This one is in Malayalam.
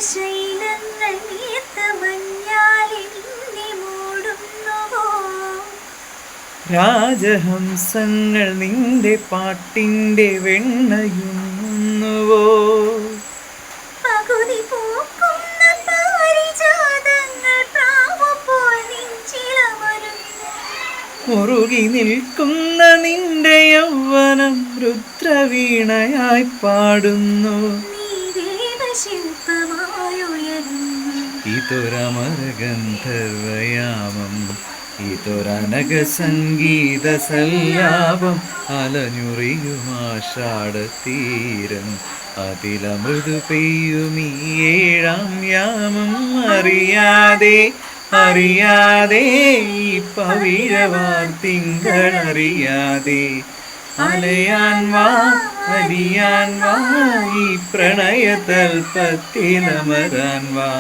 ശൈലങ്ങൾ നീർത്ത മഞ്ഞാലെ നിന്നെ മൂടുന്നുവോ? രാജഹംസങ്ങൾ നിന്റെ പാട്ടിൻ്റെ വെണ്ണയുന്നുവോ? പകുതി പൂക്കുന്ന പാരിജാതങ്ങൾ പ്രാവുപോൽ നെഞ്ചിലമരുന്നു. മുറുകി നിൽക്കുന്ന നിന്റെ യൗവനം രുദ്രവീണയായി പാടുന്നു. ഇതൊരമരഗന്ധർവയാമം, ഇതൊരനഘ സംഗീത സല്ലാപം. അലഞ്ഞുറിയുമാഷാഢതീരം, അതിലമൃദു പെയ്യുമീ ഏഴാം യാമം. അറിയാതെ അറിയാതെ ഈ പവിഴവാർ തിങ്കളറിയാതെ അലയാൻ വാ അലിയാൻ വാ, ഈ പ്രണയതൽപ്പത്തിലമരാൻ വാ.